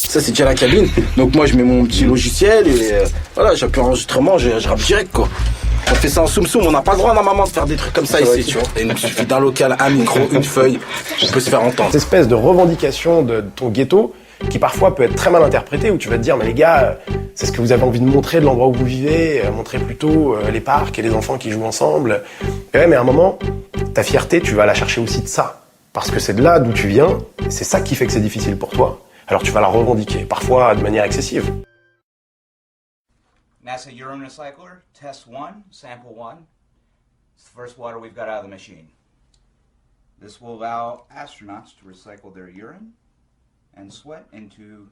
Ça, c'est déjà la cabine. Donc moi, je mets mon petit logiciel et voilà, j'appuie enregistrement, je rappe direct, quoi. On fait ça en soum-soum, on n'a pas le droit normalement de faire des trucs comme ça ici, tu vois. Et il suffit d'un local, un micro, une feuille, on peut se faire entendre. Cette espèce de revendication de ton ghetto qui parfois peut être très mal interprétée, où tu vas te dire, mais les gars, c'est ce que vous avez envie de montrer de l'endroit où vous vivez, montrer plutôt les parcs et les enfants qui jouent ensemble. Et ouais, mais à un moment, ta fierté, tu vas la chercher aussi de ça. Parce que c'est de là d'où tu viens, et c'est ça qui fait que c'est difficile pour toi. Alors tu vas la revendiquer, parfois de manière excessive. NASA urine recycler, test 1, sample 1. It's the first water we've got out of the machine. This will allow astronauts to recycle their urine and sweat into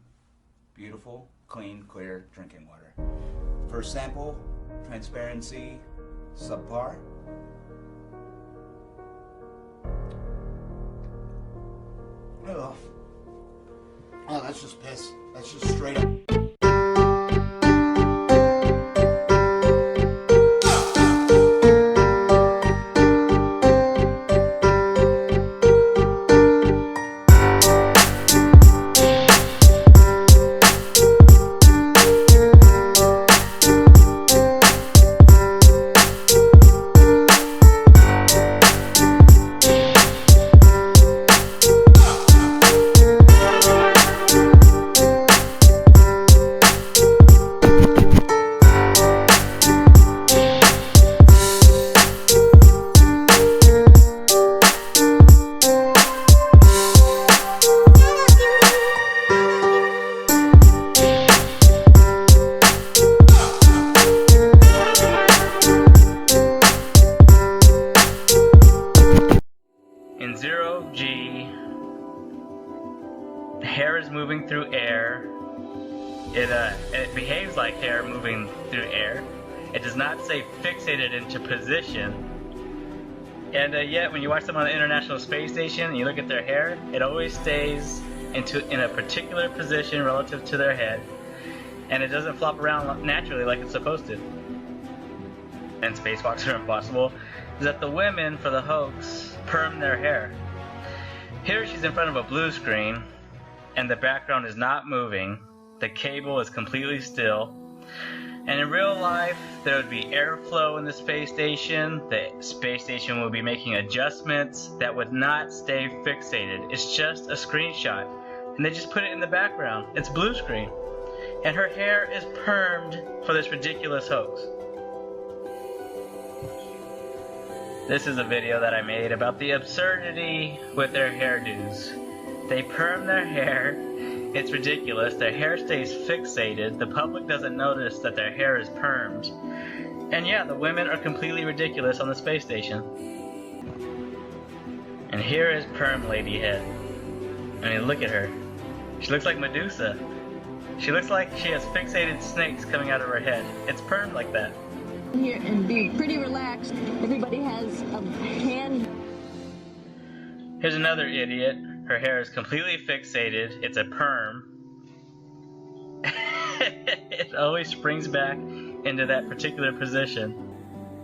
beautiful, clean, clear drinking water. First sample, transparency, subpar. Ugh. Oh, that's just piss. That's just straight up. In 0G, hair is moving through air. It behaves like hair moving through air. It does not say fixated into position. And yet, when you watch them on the International Space Station and you look at their hair, it always stays in a particular position relative to their head, and it doesn't flop around naturally like it's supposed to. And spacewalks are impossible. Is that the women for the hoax perm their hair. Here she's in front of a blue screen, and the background is not moving. The cable is completely still. And in real life, there would be airflow in the space station. The space station will be making adjustments that would not stay fixated. It's just a screenshot. And they just put it in the background. It's blue screen. And her hair is permed for this ridiculous hoax. This is a video that I made about the absurdity with their hairdos. They perm their hair. It's ridiculous. Their hair stays fixated. The public doesn't notice that their hair is permed. And yeah, the women are completely ridiculous on the space station. And here is perm lady head. I mean, look at her. She looks like Medusa. She looks like she has fixated snakes coming out of her head. It's permed like that. Here and be pretty relaxed. Everybody has a hand. Here's another idiot. Her hair is completely fixated. It's a perm. It always springs back into that particular position.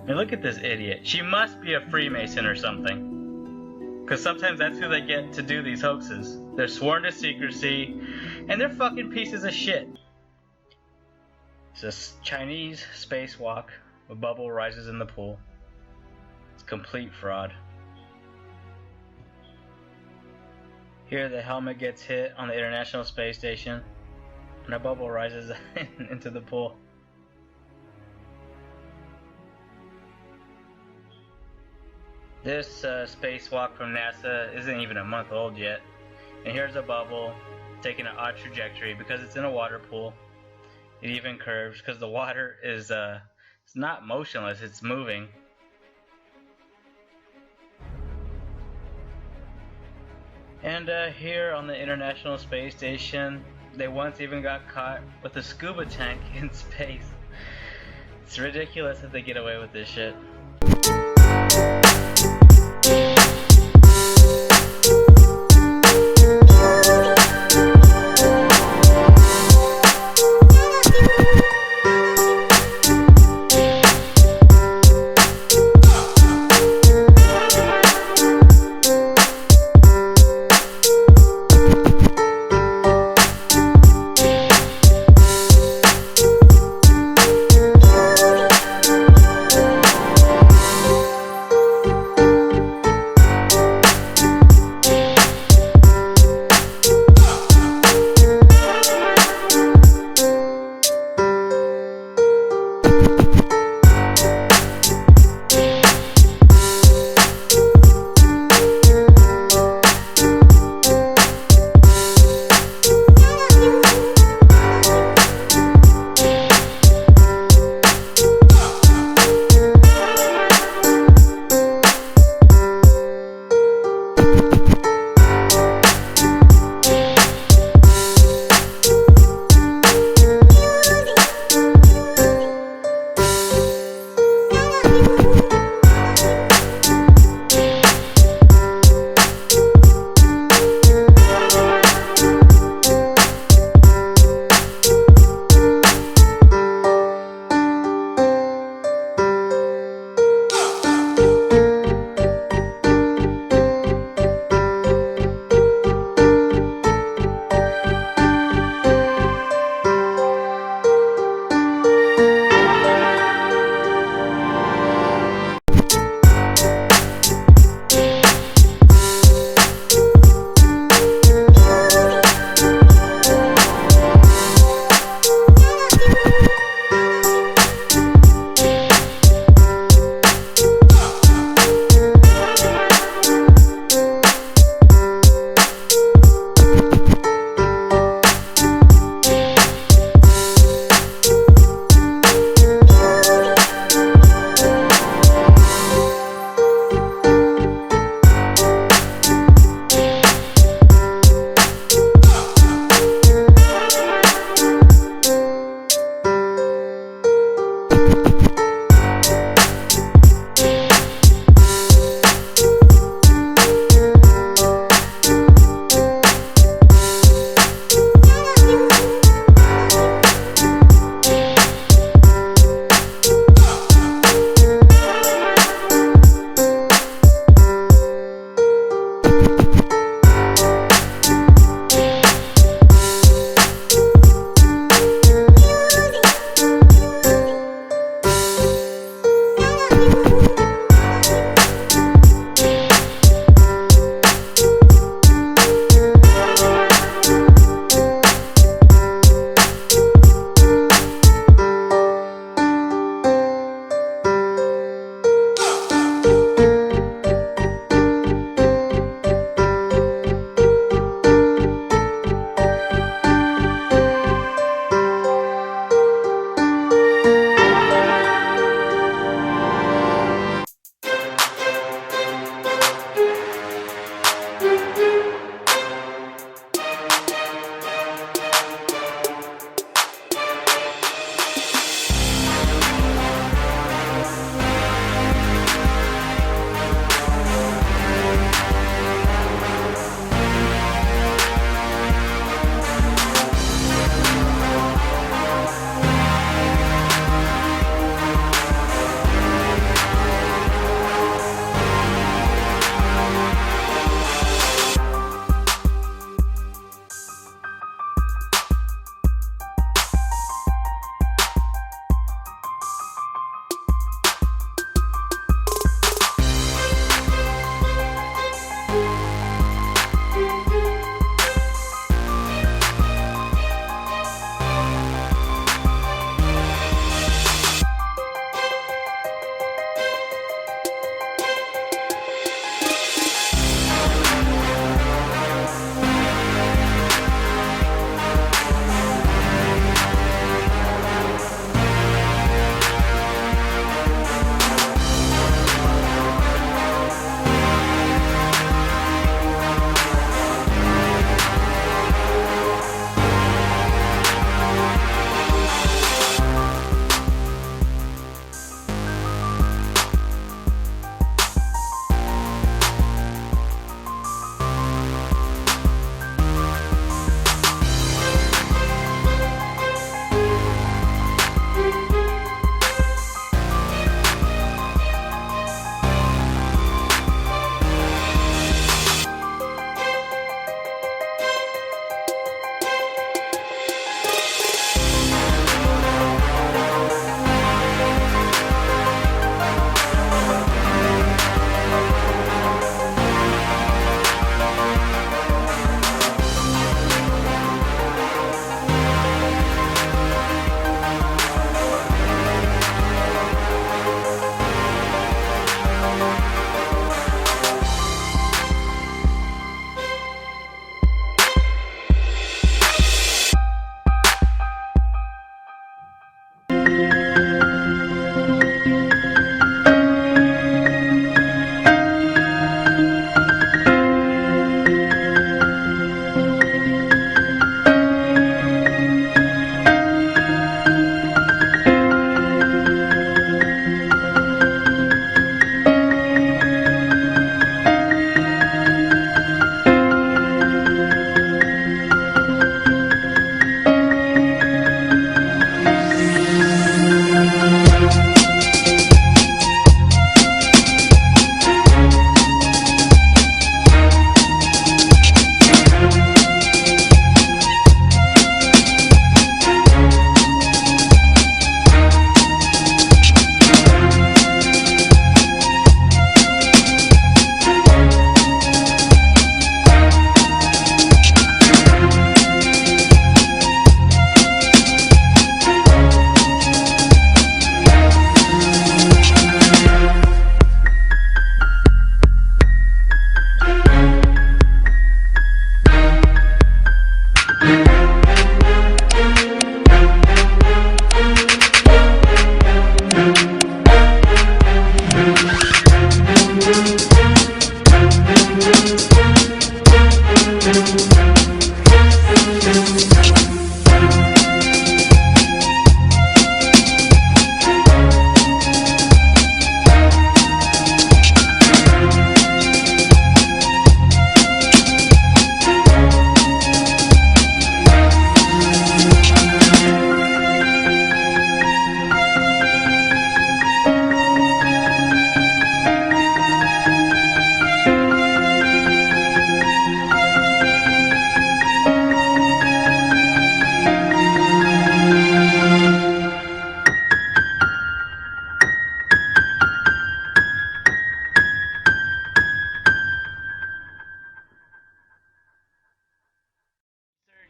And look at this idiot. She must be a Freemason or something. Because sometimes that's who they get to do these hoaxes. They're sworn to secrecy, and they're fucking pieces of shit. It's a Chinese spacewalk. A bubble rises in the pool. It's complete fraud. Here the helmet gets hit on the International Space Station, and a bubble rises into the pool. This spacewalk from NASA isn't even a month old yet. And here's a bubble taking an odd trajectory because it's in a water pool. It even curves because the water is it's not motionless, it's moving. And here on the International Space Station, they once even got caught with a scuba tank in space. It's ridiculous that they get away with this shit.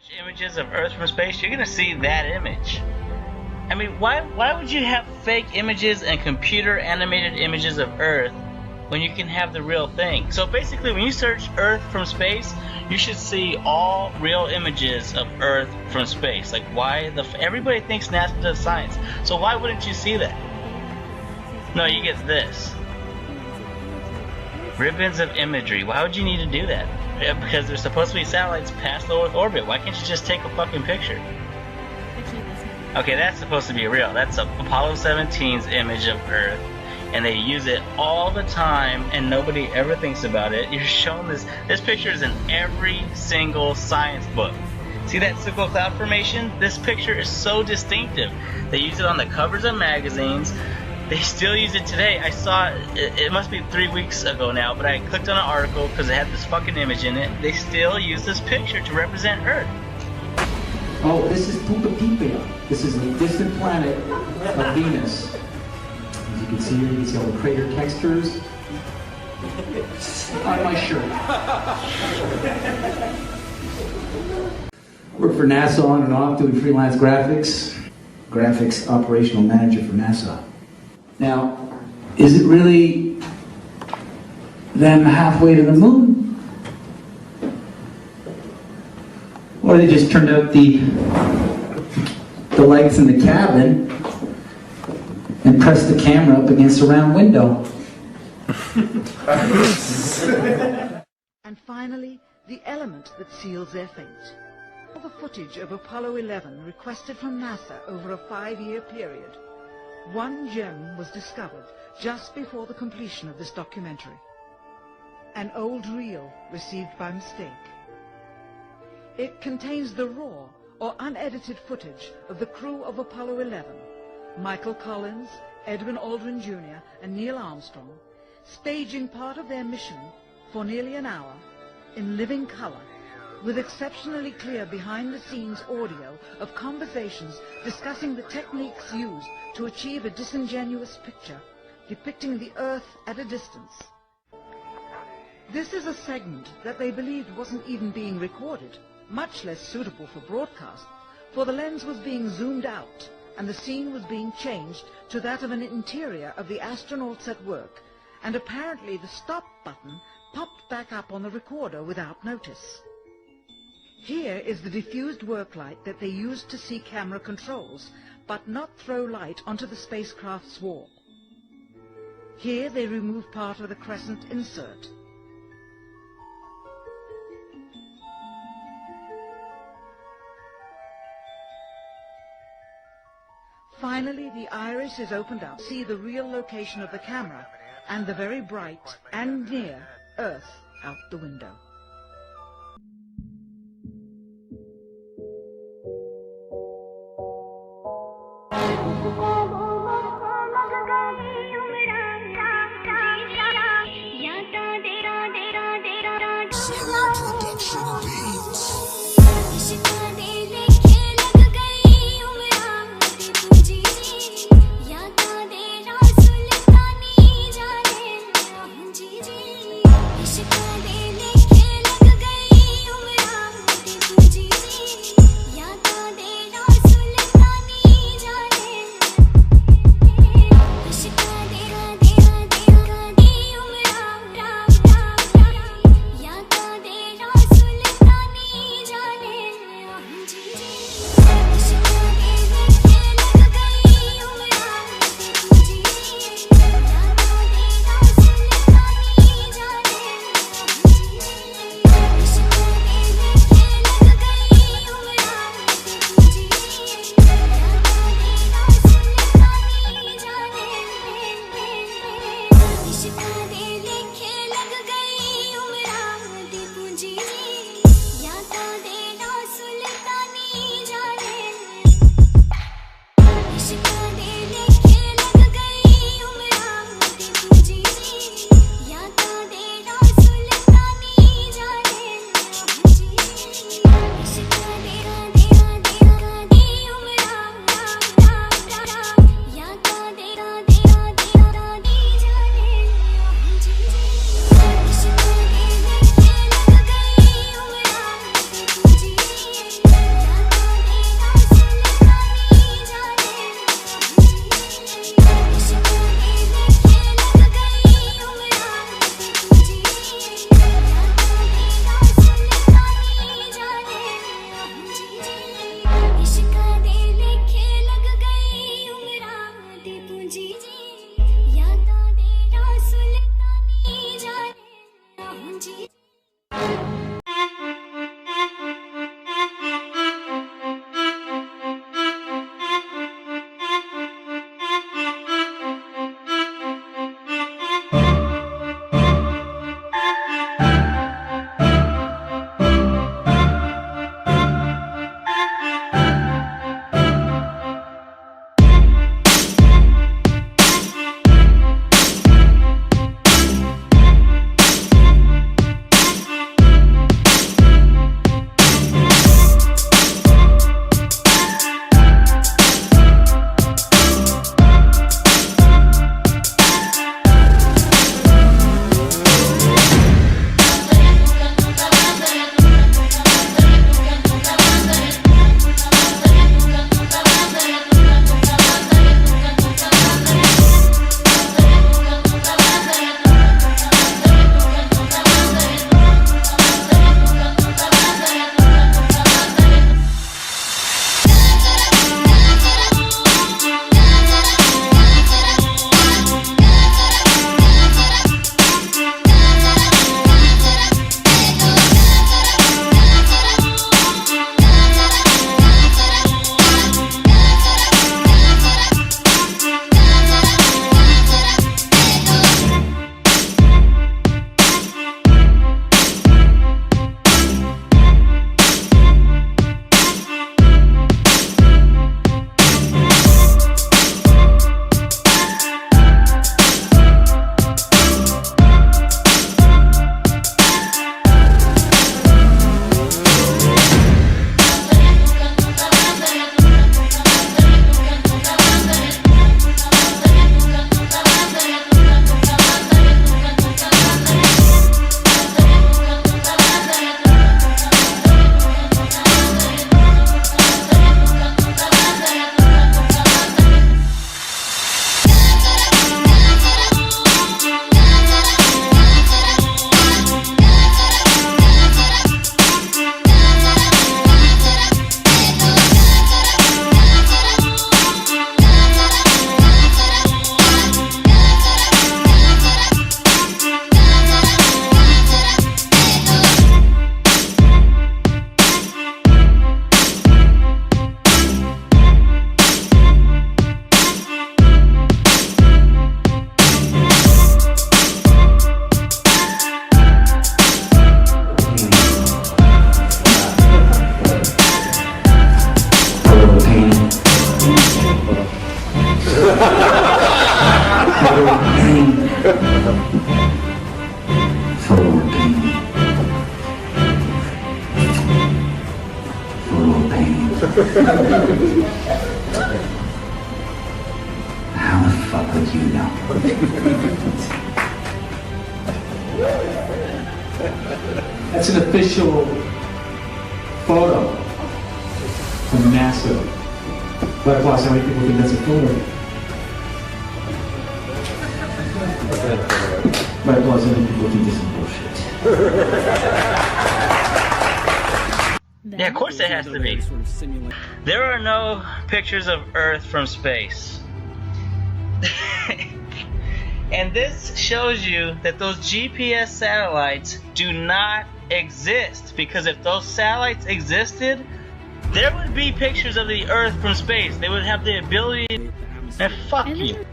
Images of Earth from space, you're gonna see that image. I mean, why would you have fake images and computer animated images of Earth when you can have the real thing? So basically, when you search Earth from space, you should see all real images of Earth from space. Like, everybody thinks NASA does science, so why wouldn't you see that? No, you get this. Ribbons of imagery. Why would you need to do that? Because there's supposed to be satellites past low Earth orbit. Why can't you just take a fucking picture? Okay, that's supposed to be real. That's Apollo 17's image of Earth. And they use it all the time, and nobody ever thinks about it. You're shown this. This picture is in every single science book. See that circle cloud formation? This picture is so distinctive. They use it on the covers of magazines. They still use it today. I saw it must be 3 weeks ago now, but I clicked on an article because it had this fucking image in it. They still use this picture to represent Earth. Oh, this is Pupapipia. This is a distant planet of Venus. As you can see here, you can see all the crater textures on my shirt. Work for NASA on and off doing freelance graphics. Graphics operational manager for NASA. Now, is it really them halfway to the moon? Or they just turned out the lights in the cabin and pressed the camera up against a round window? And finally, the element that seals their fate. All the footage of Apollo 11 requested from NASA over a 5-year period. One gem was discovered just before the completion of this documentary. An old reel received by mistake. It contains the raw or unedited footage of the crew of Apollo 11, Michael Collins, Edwin Aldrin Jr. and Neil Armstrong, staging part of their mission for nearly an hour in living color, with exceptionally clear behind-the-scenes audio of conversations discussing the techniques used to achieve a disingenuous picture depicting the Earth at a distance. This is a segment that they believed wasn't even being recorded, much less suitable for broadcast, for the lens was being zoomed out and the scene was being changed to that of an interior of the astronauts at work, and apparently the stop button popped back up on the recorder without notice. Here is the diffused work light that they used to see camera controls, but not throw light onto the spacecraft's wall. Here they remove part of the crescent insert. Finally, the iris is opened up to see the real location of the camera and the very bright and near Earth out the window. How the fuck would you know? That's an official photo from NASA. But plus, how many people think that's a photo? But plus, how many people think this is bullshit? Yeah, of course it has to be. There are no pictures of Earth from space. And this shows you that those GPS satellites do not exist. Because if those satellites existed, there would be pictures of the Earth from space. They would have the ability. And fuck you.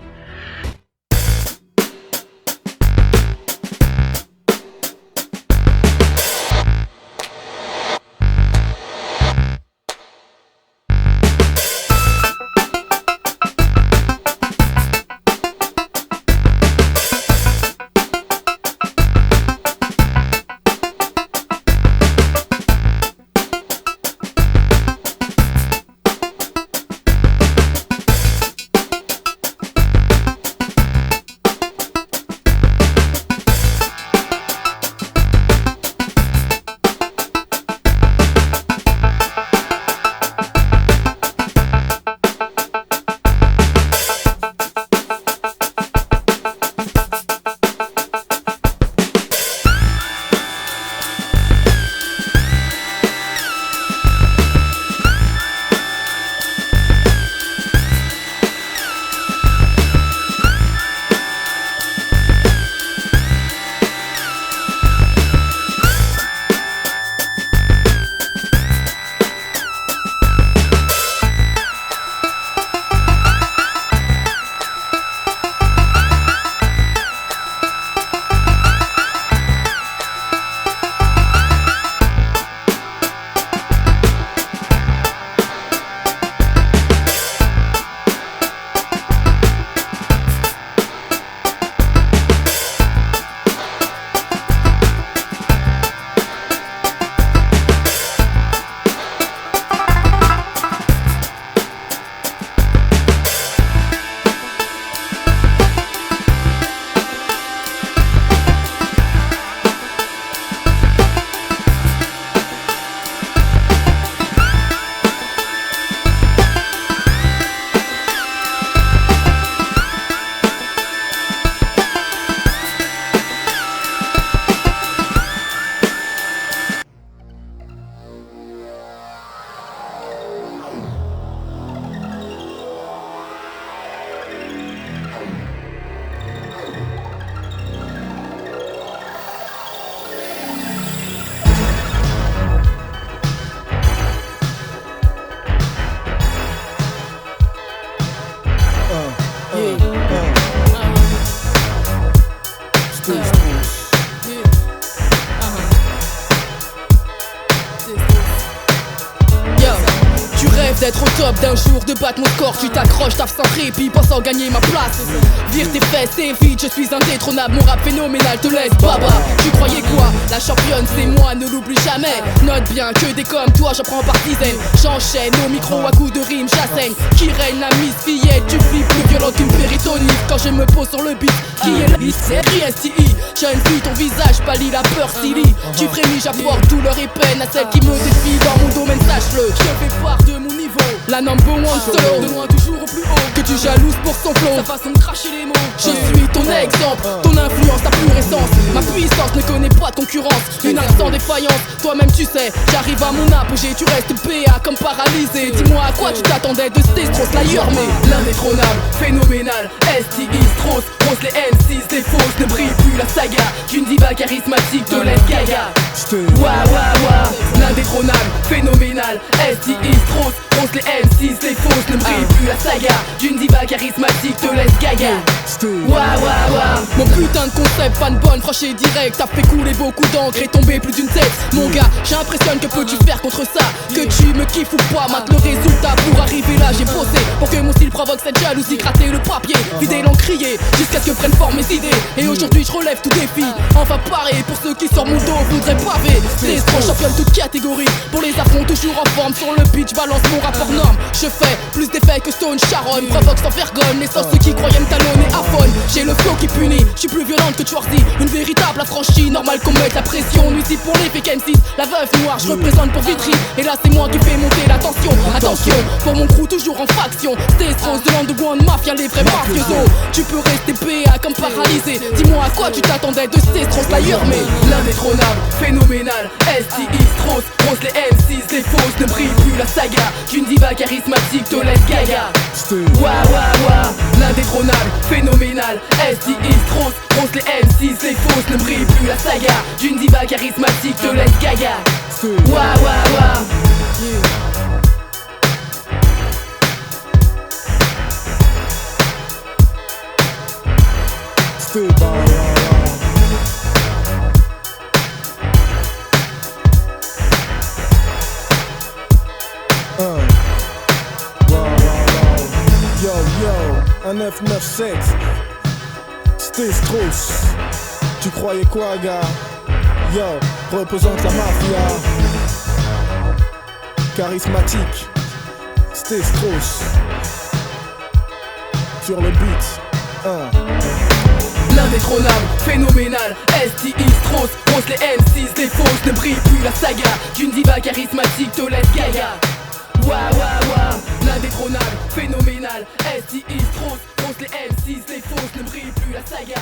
top d'un jour de battre mon score. Tu t'accroches, taf sans répit, pensant gagner ma place. Vire tes fesses, c'est vite, je suis indétrônable. Mon rap phénoménal te laisse baba. Tu croyais quoi? La championne c'est moi, ne l'oublie jamais. Note bien que des comme toi, j'en prends par dizaines. J'enchaîne au micro à coups de rime, j'assaigne. Qui règne la Miss Fillette, tu flippes plus violent qu'une péritonite. Quand je me pose sur le beat, qui est la ISTI? Jeune fille, ton visage pâlit la peur silly. Tu frémis, j'apporte douleur et peine à celle qui me défie dans mon domaine, sache-le. Je fais part de mon niveau, la number one solo. De loin toujours au plus haut, que tu jalouses pour son flow. Sa façon de cracher les mots, je suis ton exemple. Ton influence, ta pure essence. Ma puissance ne connaît pas de concurrence. Une âme sans défaillance, toi-même tu sais. J'arrive à mon apogée, tu restes PA comme paralysé. Dis-moi à quoi tu t'attendais de ces Strauss Slayer, mais l'indétrônable, phénoménal, STI, Strauss, Rose les M6, des fausses, ne brille plus la saga d'une diva charismatique de Lady Gaga. L'indétrônable, phénoménal, STI, Strauss, Rose les M6, des fausses, ne brille plus la saga d'une diva charismatique de Lady Gaga. Mon putain de concept, fan bonne, franche et direct. T'as fait couler beaucoup d'encre et tomber plus d'une tête. Mon gars, j'impressionne, que peux-tu faire contre ça? Que tu me kiffes ou pas, mate le résultat. Pour arriver là, j'ai bossé pour que mon style provoque cette jalousie. Gratter le papier, vider l'encrier, jusqu'à ce que prennent forme mes idées. Et aujourd'hui je relève tout défi, enfin pareil pour ceux qui sortent mon dos, voudraient pavé. C'est trop championne toute catégorie, pour les affronts toujours en forme. Sur le pitch, balance mon rapport norme. Je fais plus d'effets que Stone Sharon, provoque sans vergogne les sauces qui croyaient me talonner à faune. J'ai le flow qui punit, je suis plus violente que Schwarzy. Une véritable affranchie, normal qu'on mette la pression. Nuisible pour les fake M6, la veuve noire, je représente pour Vitry. Et là c'est moi qui fais monter la tension. Attention, pour mon crew toujours en faction. C'était Strauss de l'underground mafia, les vrais mafiosos. Tu peux rester PA comme paralysé. Dis-moi à quoi tu t'attendais de ces Strauss Slayer, mais l'indétrônable, phénoménal, STI, Strauss, Rose les M6, des fausses, ne brille plus la saga d'une diva charismatique de Lady Gaga. L'indétrônable, phénoménal, STI, Strauss, Rose les M6, des fausses, ne brille plus la saga d'une diva charismatique de Lady Gaga. Un 996, c'était Strauss. Tu croyais quoi, gars? Yo, représente la mafia. Charismatique, c'était Strauss. Sur le beat, L'indétrônable, phénoménal, STI, Strauss, Rose les M6, des fausses, ne brille plus la saga d'une diva charismatique de Lady Gaga. L'indétrônable, phénoménal, STI, Strauss, Rose les M6, des fausses, ne brille plus la saga